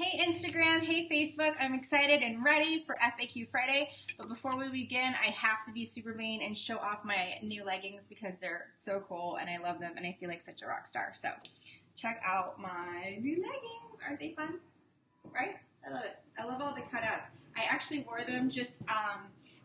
Hey Instagram, hey Facebook, I'm excited and ready for FAQ Friday, but before we begin, I have to be super vain and show off my new leggings because they're so cool and I love them and I feel like such a rock star. So check out my new leggings. Aren't they fun? Right? I love it. I love all the cutouts. I actually wore them just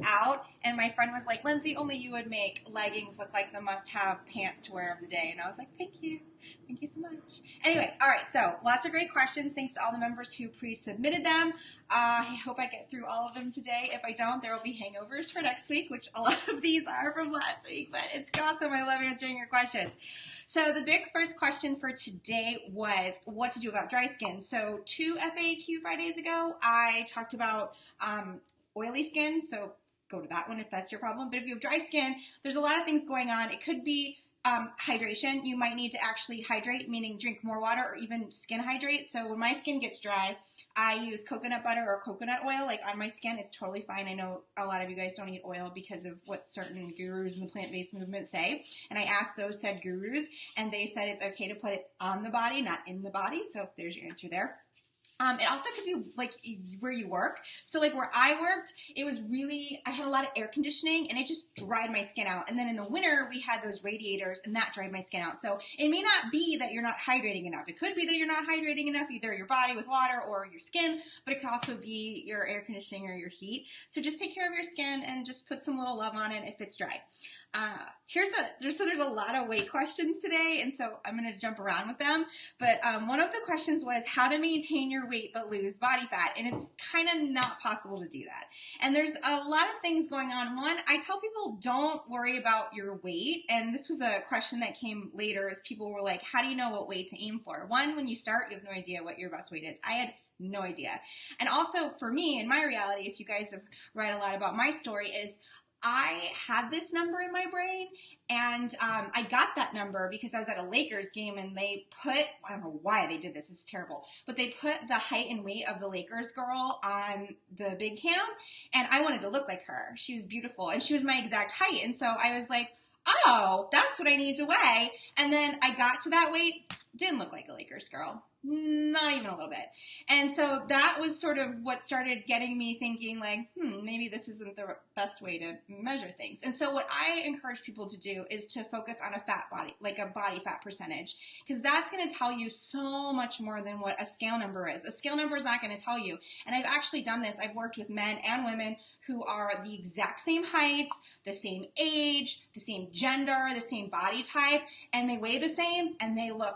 out, and my friend was like, Lindsay, only you would make leggings look like the must-have pants to wear of the day. And I was like, thank you. Thank you so much. Anyway, all right, so lots of great questions. Thanks to all the members who pre-submitted them. I hope I get through all of them today. If I don't, there will be hangovers for next week, which a lot of these are from last week, but it's awesome. I love answering your questions. So the big first question for today was what to do about dry skin. So 2 FAQ Fridays ago, I talked about oily skin, so go to that one if that's your problem. But if you have dry skin, there's a lot of things going on. It could be hydration. You might need to actually hydrate, meaning drink more water or even skin hydrate. So when my skin gets dry, I use coconut butter or coconut oil like on my skin. It's totally fine. I know a lot of you guys don't eat oil because of what certain gurus in the plant-based movement say. And I asked those said gurus and they said it's okay to put it on the body, not in the body. So there's your answer there. It also could be like where you work. So like where I worked, it was really, I had a lot of air conditioning and it just dried my skin out. And then in the winter, we had those radiators and that dried my skin out. So it may not be that you're not hydrating enough. It could be that you're not hydrating enough, either your body with water or your skin, but it could also be your air conditioning or your heat. So just take care of your skin and just put some little love on it if it's dry. There's a lot of weight questions today, and so I'm going to jump around with them. But one of the questions was how to maintain your weight but lose body fat, and it's kind of not possible to do that. And there's a lot of things going on. One, I tell people don't worry about your weight, and this was a question that came later as people were like, how do you know what weight to aim for? One, when you start, you have no idea what your best weight is. I had no idea. And also for me, in my reality, if you guys have read a lot about my story, is I had this number in my brain, and I got that number because I was at a Lakers game, and they put, I don't know why they did this, it's terrible, but they put the height and weight of the Lakers girl on the big cam, and I wanted to look like her. She was beautiful, and she was my exact height, and so I was like, oh, that's what I need to weigh, and then I got to that weight, didn't look like a Lakers girl. Not even a little bit. And so that was sort of what started getting me thinking like, maybe this isn't the best way to measure things. And so what I encourage people to do is to focus on a fat body, like a body fat percentage, because that's going to tell you so much more than what a scale number is. A scale number is not going to tell you. And I've actually done this. I've worked with men and women who are the exact same heights, the same age, the same gender, the same body type, and they weigh the same and they look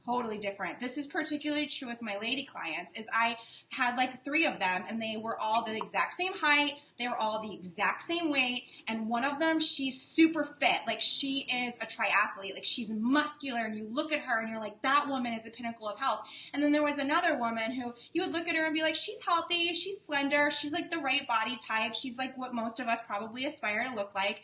totally different. This is particularly true with my lady clients, is I had like 3 of them and they were all the exact same height, they were all the exact same weight, and one of them, she's super fit, like she is a triathlete, like she's muscular, and you look at her and you're like, that woman is the pinnacle of health. And then there was another woman who you would look at her and be like, she's healthy, she's slender, she's like the right body type, she's like what most of us probably aspire to look like.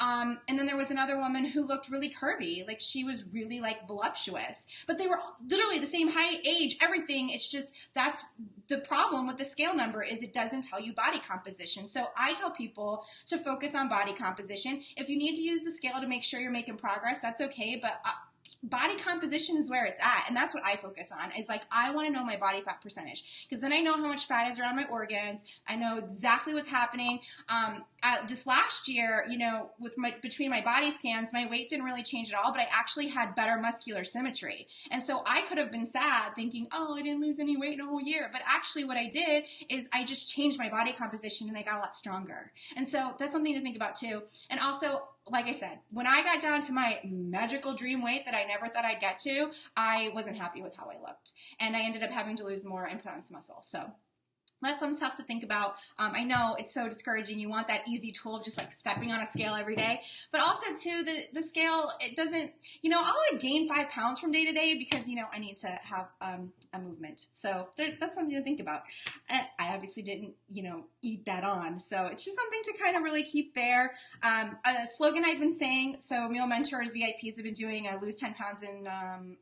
And then there was another woman who looked really curvy, like she was really like voluptuous, but they were literally the same height, age, everything. It's just, that's the problem with the scale number, is it doesn't tell you body composition. So I tell people to focus on body composition. If you need to use the scale to make sure you're making progress, that's okay, but body composition is where it's at, and that's what I focus on. It's like, I want to know my body fat percentage, because then I know how much fat is around my organs. I know exactly what's happening. This last year, you know, with between my body scans, my weight didn't really change at all, but I actually had better muscular symmetry. And so I could have been sad thinking, oh, I didn't lose any weight in a whole year. But actually what I did is I just changed my body composition and I got a lot stronger. And so that's something to think about too. And also, like I said, when I got down to my magical dream weight that I never thought I'd get to, I wasn't happy with how I looked. And I ended up having to lose more and put on some muscle. So that's some stuff to think about. I know it's so discouraging. You want that easy tool of just like stepping on a scale every day. But also too, the scale, it doesn't, you know, I'll like gain 5 pounds from day to day because, you know, I need to have a movement. So that's something to think about. I obviously didn't, you know, eat that on. So it's just something to kind of really keep there. A slogan I've been saying, so Meal Mentors VIPs have been doing a lose 10 pounds in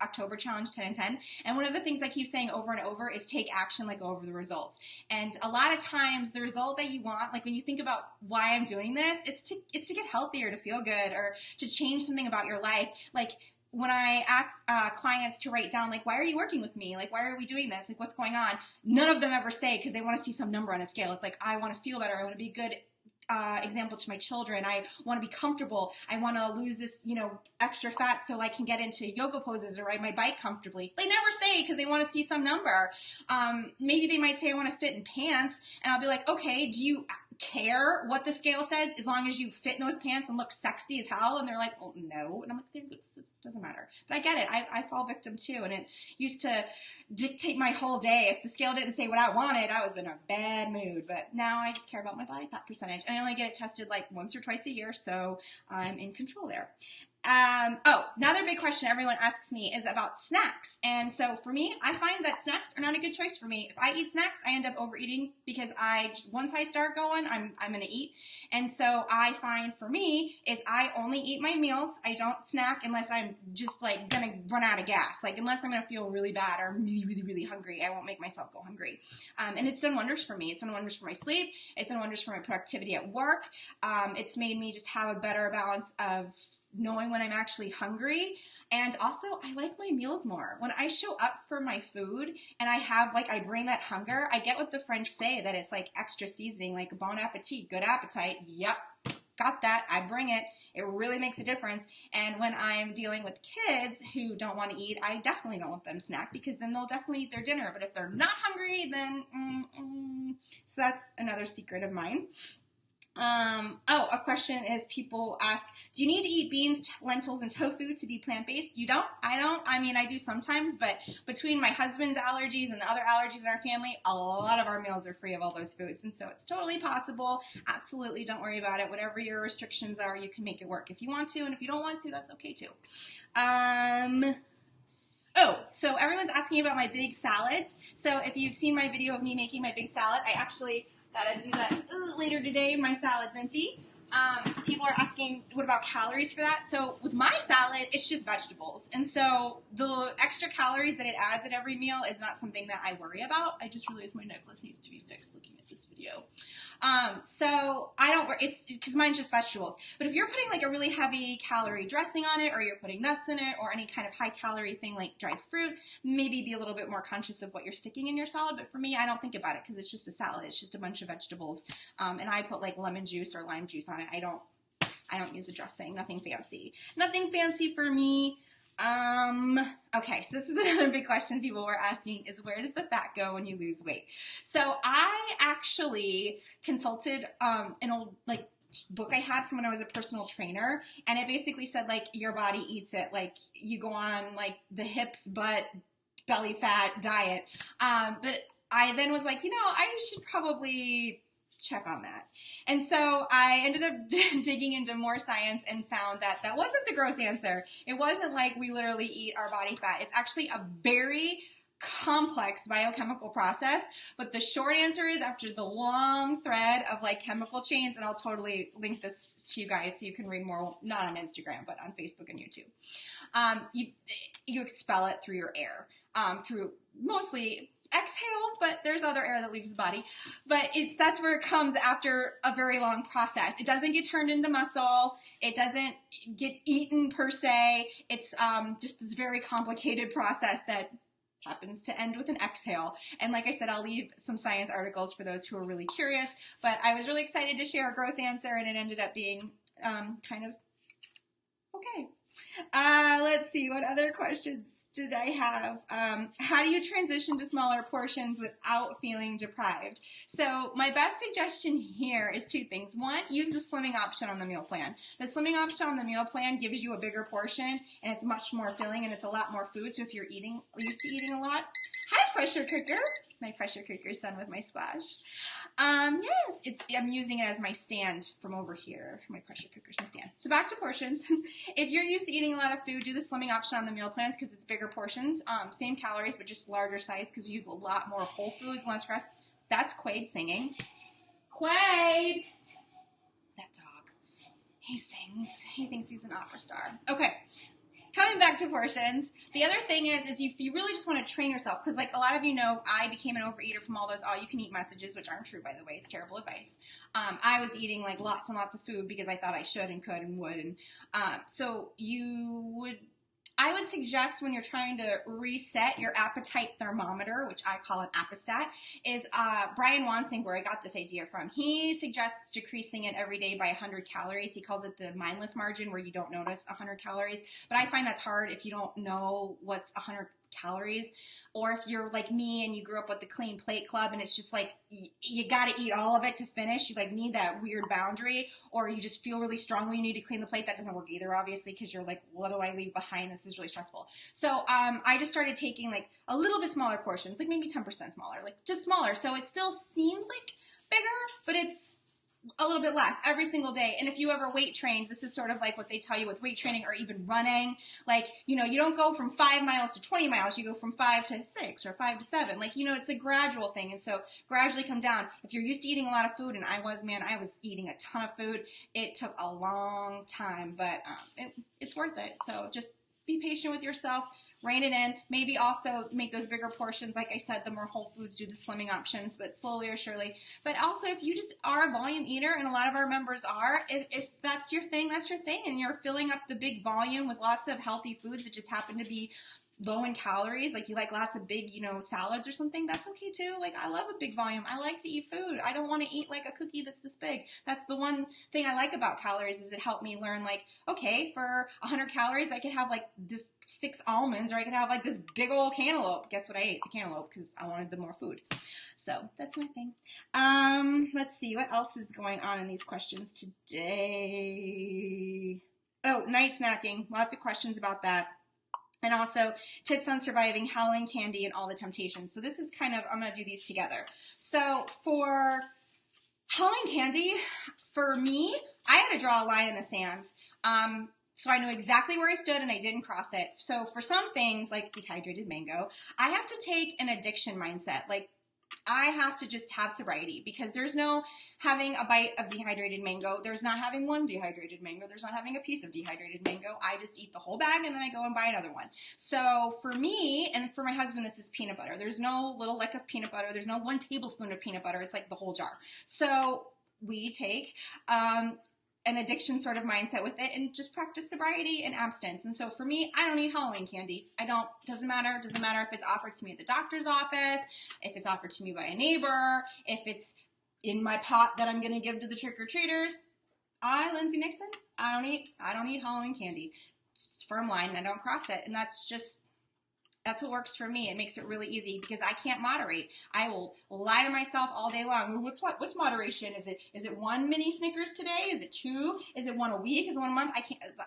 October challenge 10 and 10. And one of the things I keep saying over and over is take action, like go over the results. And a lot of times the result that you want, like when you think about why I'm doing this, it's to get healthier, to feel good, or to change something about your life. Like when I ask clients to write down, like, why are you working with me? Like, why are we doing this? Like, what's going on? None of them ever say, because they want to see some number on a scale. It's like, I want to feel better. I want to be a good example to my children. I want to be comfortable. I want to lose this, extra fat so I can get into yoga poses or ride my bike comfortably. They never say, because they want to see some number. Maybe they might say, I want to fit in pants. And I'll be like, okay, do you care what the scale says as long as you fit in those pants and look sexy as hell? And they're like, oh no. And I'm like, it doesn't matter. But I get it. I fall victim too. And it used to dictate my whole day. If the scale didn't say what I wanted, I was in a bad mood. But now I just care about my body fat percentage. And I only get it tested like once or twice a year. So I'm in control there. Another big question everyone asks me is about snacks. And so for me, I find that snacks are not a good choice for me. If I eat snacks, I end up overeating because once I start going, I'm going to eat. And so I find for me is I only eat my meals. I don't snack unless I'm just like going to run out of gas. Like unless I'm going to feel really bad or really, really, really hungry, I won't make myself go hungry. And it's done wonders for me. It's done wonders for my sleep. It's done wonders for my productivity at work. It's made me just have a better balance of knowing when I'm actually hungry. And also, I like my meals more. When I show up for my food and I bring that hunger, I get what the French say, that it's like extra seasoning, like bon appetit, good appetite. Yep, got that. I bring it. It really makes a difference. And when I'm dealing with kids who don't want to eat, I definitely don't let them snack because then they'll definitely eat their dinner. But if they're not hungry, then so that's another secret of mine. A question is people ask, do you need to eat beans, lentils, and tofu to be plant-based? You don't? I don't. I mean, I do sometimes, but between my husband's allergies and the other allergies in our family, a lot of our meals are free of all those foods. And so it's totally possible. Absolutely. Don't worry about it. Whatever your restrictions are, you can make it work if you want to. And if you don't want to, that's okay too. So everyone's asking about my big salads. So if you've seen my video of me making my big salad, I actually gotta do that later today. My salad's empty. People are asking, what about calories for that? So with my salad, it's just vegetables. And so the extra calories that it adds at every meal is not something that I worry about. I just realized my necklace needs to be fixed looking at this video. So I don't worry, it's because mine's just vegetables. But if you're putting like a really heavy calorie dressing on it, or you're putting nuts in it, or any kind of high calorie thing like dried fruit, maybe be a little bit more conscious of what you're sticking in your salad. But for me, I don't think about it because it's just a salad. It's just a bunch of vegetables. And I put like lemon juice or lime juice on it. I don't use a dressing. Nothing fancy. Nothing fancy for me. Okay, so this is another big question people were asking is, where does the fat go when you lose weight? So I actually consulted an old book I had from when I was a personal trainer, and it basically said like your body eats it. Like you go on like the hips, butt, belly fat diet. But I then was like, I should probably check on that. And so I ended up digging into more science and found that that wasn't the gross answer. It wasn't like we literally eat our body fat. It's actually a very complex biochemical process, but the short answer is, after the long thread of like chemical chains, and I'll totally link this to you guys so you can read more, not on Instagram, but on Facebook and YouTube. You expel it through your air, through mostly exhales, but there's other air that leaves the body. But that's where it comes after a very long process. It doesn't get turned into muscle. It doesn't get eaten per se. It's just this very complicated process that happens to end with an exhale. And like I said, I'll leave some science articles for those who are really curious. But I was really excited to share a gross answer, and it ended up being kind of okay. Let's see, what other questions did I have? How do you transition to smaller portions without feeling deprived? So my best suggestion here is two things. One, use the slimming option on the meal plan. The slimming option on the meal plan gives you a bigger portion, and it's much more filling, and it's a lot more food. So if you're used to eating a lot, hi pressure cooker. My pressure cooker is done with my splash. Yes, I'm using it as my stand from over here. My pressure cooker's my stand. So back to portions. If you're used to eating a lot of food, do the slimming option on the meal plans because it's bigger portions. Same calories, but just larger size because we use a lot more whole foods, less rest. That's Quaid singing. Quaid! That dog. He sings. He thinks he's an opera star. Okay. Coming back to portions, the other thing is if you really just want to train yourself, because like a lot of you know, I became an overeater from all those all-you-can-eat messages, which aren't true, by the way. It's terrible advice. I was eating like lots and lots of food because I thought I should and could and would. And so you would I would suggest when you're trying to reset your appetite thermometer, which I call an appestat, is Brian Wansing, where I got this idea from. He suggests decreasing it every day by 100 calories. He calls it the mindless margin, where you don't notice 100 calories. But I find that's hard if you don't know what's 100 calories, or if you're like me and you grew up with the Clean Plate Club and it's just like you got to eat all of it to finish. You like need that weird boundary, or you just feel really strongly you need to clean the plate. That doesn't work either, obviously, because you're like, what do I leave behind? This is really stressful. So I just started taking like a little bit smaller portions, like maybe 10% smaller, like just smaller. So it still seems like bigger, but it's a little bit less every single day. And if you ever weight train, this is sort of like what they tell you with weight training or even running. Like, you know, you don't go from 5 miles to 20 miles. You go from 5 to 6 or 5 to 7. Like, you know, it's a gradual thing. And so gradually come down. If you're used to eating a lot of food, and I was eating a ton of food. It took a long time, but it's worth it. So just be patient with yourself. Rein it in. Maybe also make those bigger portions. Like I said, the more whole foods do the slimming options, but slowly or surely. But also, if you just are a volume eater, and a lot of our members are, if that's your thing, that's your thing, and you're filling up the big volume with lots of healthy foods that just happen to be low in calories, like you like lots of big, you know, salads or something, that's okay too. Like, I love a big volume. I like to eat food. I don't want to eat like a cookie that's this big. That's the one thing I like about calories, is it helped me learn, like, okay, for 100 calories, I could have like this 6 almonds, or I could have like this big old cantaloupe. Guess what I ate? The cantaloupe, because I wanted the more food. So that's my thing. Let's see, what else is going on in these questions today? Oh, night snacking. Lots of questions about that. And also tips on surviving Halloween candy and all the temptations. So this is kind of, I'm going to do these together. So for Halloween candy, for me, I had to draw a line in the sand. So I knew exactly where I stood and I didn't cross it. So for some things, like dehydrated mango, I have to take an addiction mindset. Like, I have to just have sobriety, because there's no having a bite of dehydrated mango. There's not having one dehydrated mango. There's not having a piece of dehydrated mango. I just eat the whole bag and then I go and buy another one. So for me, and for my husband, this is peanut butter. There's no little lick of peanut butter. There's no 1 tablespoon of peanut butter. It's like the whole jar. So we take an addiction sort of mindset with it and just practice sobriety and abstinence. And so for me, I don't eat Halloween candy. Doesn't matter if it's offered to me at the doctor's office, if it's offered to me by a neighbor, if it's in my pot that I'm going to give to the trick-or-treaters. Lindsay Nixon, I don't eat Halloween candy. It's firm line, I don't cross it. And that's what works for me. It makes it really easy, because I can't moderate. I will lie to myself all day long. What's moderation? Is it 1 mini Snickers today? Is it 2? Is it 1 a week? Is it 1 a month?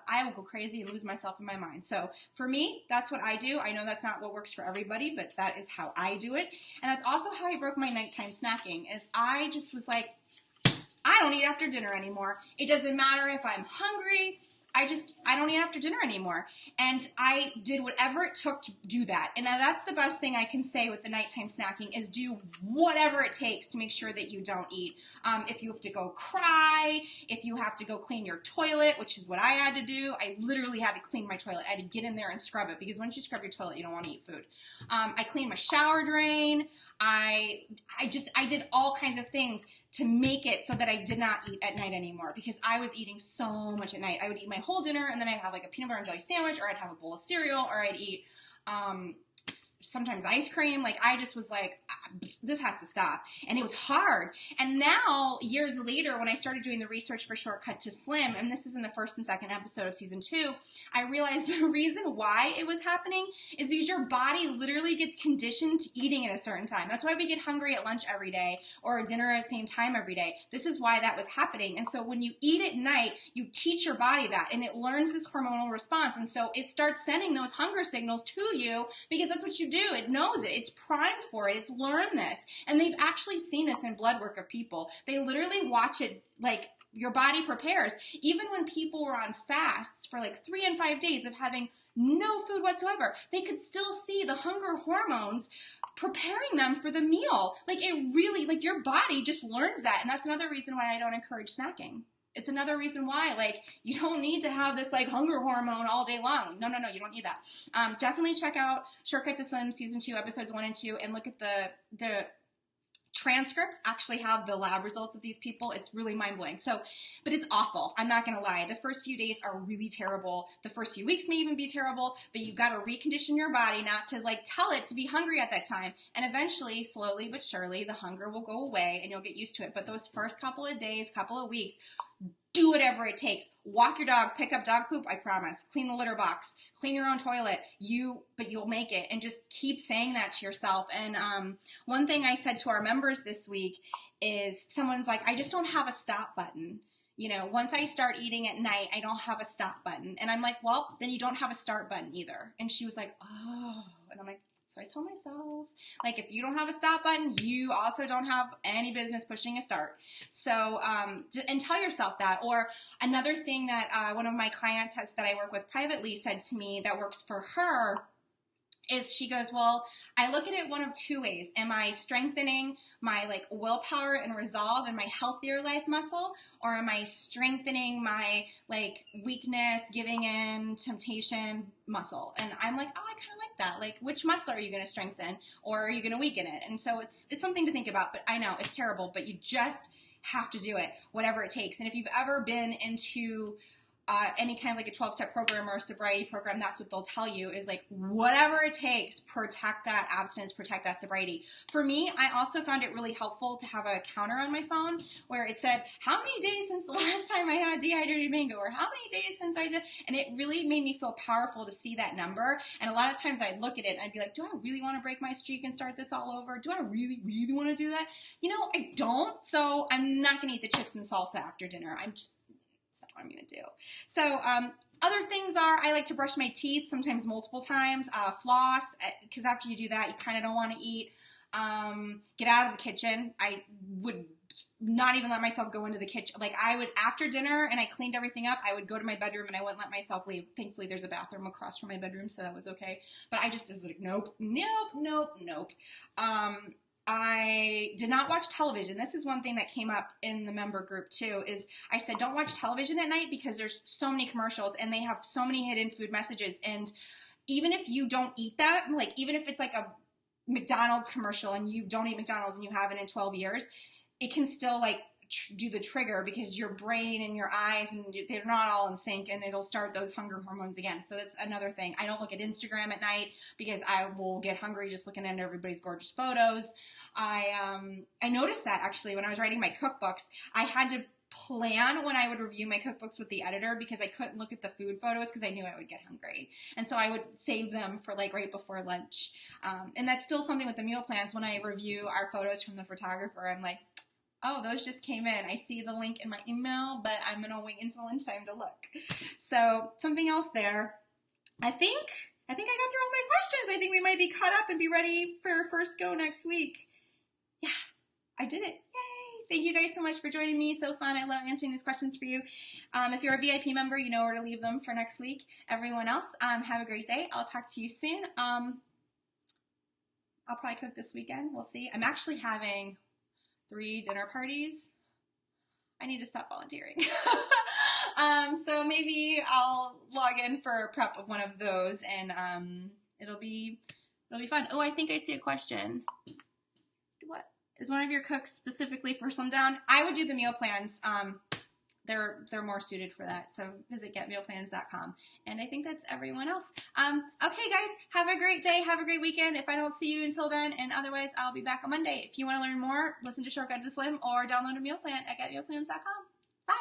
I will go crazy and lose myself in my mind. So for me, that's what I do. I know that's not what works for everybody, but that is how I do it. And that's also how I broke my nighttime snacking, is I just was like, I don't eat after dinner anymore. It doesn't matter if I'm hungry. I don't eat after dinner anymore. And I did whatever it took to do that. And now that's the best thing I can say with the nighttime snacking, is do whatever it takes to make sure that you don't eat. If you have to go cry, if you have to go clean your toilet, which is what I had to do. I literally had to clean my toilet. I had to get in there and scrub it, because once you scrub your toilet, you don't want to eat food. I cleaned my shower drain. I did all kinds of things to make it so that I did not eat at night anymore, because I was eating so much at night. I would eat my whole dinner, and then I'd have like a peanut butter and jelly sandwich, or I'd have a bowl of cereal, or I'd eat sometimes ice cream. Like, I just was like, this has to stop. And it was hard. And now, years later, when I started doing the research for Shortcut to Slim, and this is in the 1st and 2nd episode of season 2, I realized the reason why it was happening is because your body literally gets conditioned to eating at a certain time. That's why we get hungry at lunch every day, or dinner at the same time every day. This is why that was happening. And so when you eat at night, you teach your body that, and it learns this hormonal response. And so it starts sending those hunger signals to you, because that's what you do. It knows it. It's primed for it. It's learned this. And they've actually seen this in blood work of people. They literally watch it, like, your body prepares. Even when people were on fasts for like 3 and 5 days of having no food whatsoever, they could still see the hunger hormones preparing them for the meal. Like, it really, like, your body just learns that. And that's another reason why I don't encourage snacking. It's another reason why, like, you don't need to have this, like, hunger hormone all day long. No, you don't need that. Definitely check out Shortcut to Slim Season 2, Episodes 1 and 2, and look at the transcripts actually have the lab results of these people. It's really mind-blowing. So, but it's awful. I'm not going to lie. The first few days are really terrible. The first few weeks may even be terrible, but you've got to recondition your body not to like tell it to be hungry at that time. And eventually, slowly but surely, the hunger will go away and you'll get used to it. But those first couple of days, couple of weeks, do whatever it takes. Walk your dog, pick up dog poop, I promise. Clean the litter box, clean your own toilet. But you'll make it. And just keep saying that to yourself. And one thing I said to our members this week is someone's like, I just don't have a stop button. You know, once I start eating at night, I don't have a stop button. And I'm like, well, then you don't have a start button either. And she was like, oh. And I'm like, so I tell myself, like, if you don't have a stop button, you also don't have any business pushing a start. So, and tell yourself that. Or another thing that one of my clients that I work with privately said to me that works for her is she goes, well, I look at it one of two ways. Am I strengthening my like willpower and resolve and my healthier life muscle? Or am I strengthening my like weakness, giving in, temptation muscle? And I'm like, oh, I kind of like that. Like, which muscle are you going to strengthen or are you going to weaken it? And so it's something to think about, but I know it's terrible, but you just have to do it, whatever it takes. And if you've ever been into any kind of like a 12-step program or a sobriety program, that's what they'll tell you is like, whatever it takes, protect that abstinence, protect that sobriety. For me, I also found it really helpful to have a counter on my phone where it said, how many days since the last time I had dehydrated mango, or how many days since I did, and it really made me feel powerful to see that number. And a lot of times I'd look at it and I'd be like, do I really want to break my streak and start this all over? Do I really, really want to do that? You know, I don't, so I'm not going to eat the chips and salsa after dinner. That's not what I'm going to do. So, other things are, I like to brush my teeth, sometimes multiple times, floss, because after you do that, you kind of don't want to eat. Get out of the kitchen. I would not even let myself go into the kitchen. Like I would, after dinner and I cleaned everything up, I would go to my bedroom and I wouldn't let myself leave. Thankfully, there's a bathroom across from my bedroom, so that was okay. But I just was like, nope. I did not watch television. This is one thing that came up in the member group too, is I said, don't watch television at night because there's so many commercials and they have so many hidden food messages. And even if you don't eat that, like even if it's like a McDonald's commercial and you don't eat McDonald's and you haven't in 12 years, it can still like do the trigger because your brain and your eyes and they're not all in sync and it'll start those hunger hormones again. So that's another thing. I don't look at Instagram at night because I will get hungry just looking at everybody's gorgeous photos. I noticed that actually when I was writing my cookbooks, I had to plan when I would review my cookbooks with the editor because I couldn't look at the food photos because I knew I would get hungry. And so I would save them for like right before lunch. And that's still something with the meal plans. When I review our photos from the photographer, I'm like, oh, those just came in. I see the link in my email, but I'm going to wait until lunchtime to look. So something else there. I think I got through all my questions. I think we might be caught up and be ready for our first go next week. Yeah, I did it. Yay. Thank you guys so much for joining me. So fun. I love answering these questions for you. If you're a VIP member, you know where to leave them for next week. Everyone else, have a great day. I'll talk to you soon. I'll probably cook this weekend. We'll see. I'm actually having 3 dinner parties. I need to stop volunteering. So maybe I'll log in for a prep of one of those and it'll be fun. Oh, I think I see a question. What? Is one of your cooks specifically for Sundown? I would do the meal plans. They're more suited for that. So visit getmealplans.com. And I think that's everyone else. Okay, guys, have a great day. Have a great weekend. If I don't see you until then, and otherwise, I'll be back on Monday. If you want to learn more, listen to Shortcut to Slim or download a meal plan at getmealplans.com. Bye.